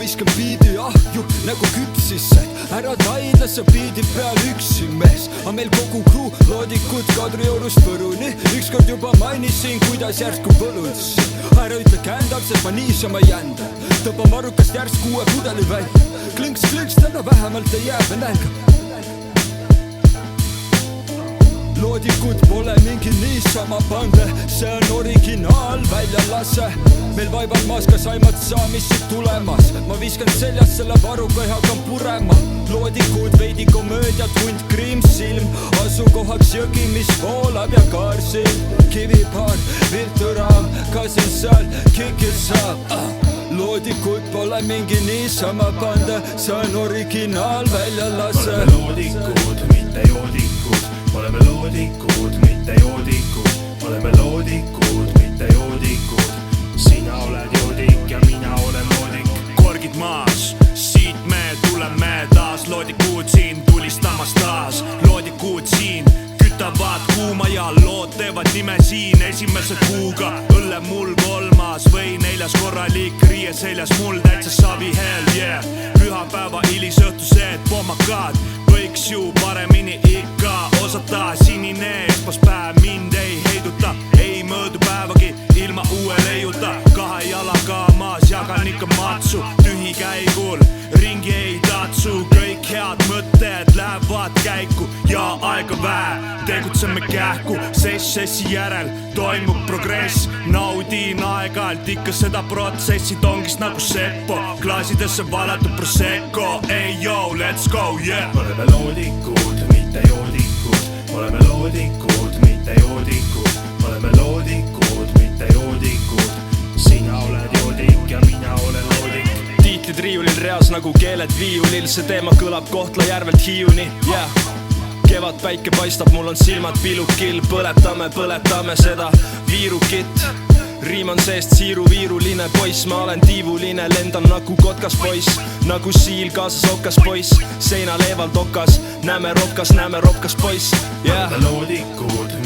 viskan biidi ahju nagu küpsised. Ära taidla sa biidi peal üksi mees. A meil kogu kruu loodikud Kadriorust Võruni. Ükskord juba mainisin, kuidas järsku põlundasin. Ära ütle kändab, sest ma niisama jändan. Tõba marukast järsku uue pudeli välja. Klõnks, täna vähemalt ei jää nälga. Loodikud pole mingi niisama pande, see on originaal väljalase. Meil vaibal maas ka saimad saamissid tulemas. Ma viskan seljas selle varuga ja hakkan purema. Loodikud veidi komöödiat, hunt kriimsilm. Asukohaks jõgi, mis voolab ja kaarsil. Kivipaar, virturaam, kasin seal, kikil saab. Loodikud pole mingi niisama pande, see on originaal väljalase. Oleme loodikud, mitte joodikud. Oleme loodikud, mitte joodikud. Oleme loodikud, mitte joodikud. Sina oled joodik ja mina olen loodik. Korgid maas, siit me tuleme taas. Loodikud siin tulistamas taas. Loodikud siin kütavad kuuma ja lood teevad nime siin. Esimese kuuga õlle mul kolmas või neljas korralik riie seljas mul täitsa savi hell, yeah. Pühapäeva hilisõhtused pohmakad võiks ju paremini ikka osata. Sinine esmaspäev mind ei heiduta, ei möödu päevagi ilma uue leiuta. Kahe jalaga maas jagan ikka matsu, tühi käigul ringi ei tatsu. Kõik head mõtted lähevad käiku ja aega vähe, tegutseme kähku. Sessi järel toimub progress, naudin aeg-ajalt ikka seda protsessi. Tongist nagu Seppo, klaasidesse valatud Prosecco. Ei yo, let's go, yeah. Oleme loodikud, mitte joodikud. Oleme loodikud, mitte joodikud. Oleme loodikud, mitte joodikud. Sina oled joodik ja mina olen loodik. Tiitlid riiulil reas nagu keeled viiulil. See teema kõlab Kohtla-Järvelt Hiiuni, yeah. Kevad päike paistab, mul on silmad pilukil. Põletame seda viirukit. Riim on seest siiru-viiruline poiss. Ma olen tiivuline, lendan nagu kotkas poiss. Nagu siil kaasas okas poiss. Seina leeval tokas, näeme ropkas poiss, yeah. Oleme loodikud,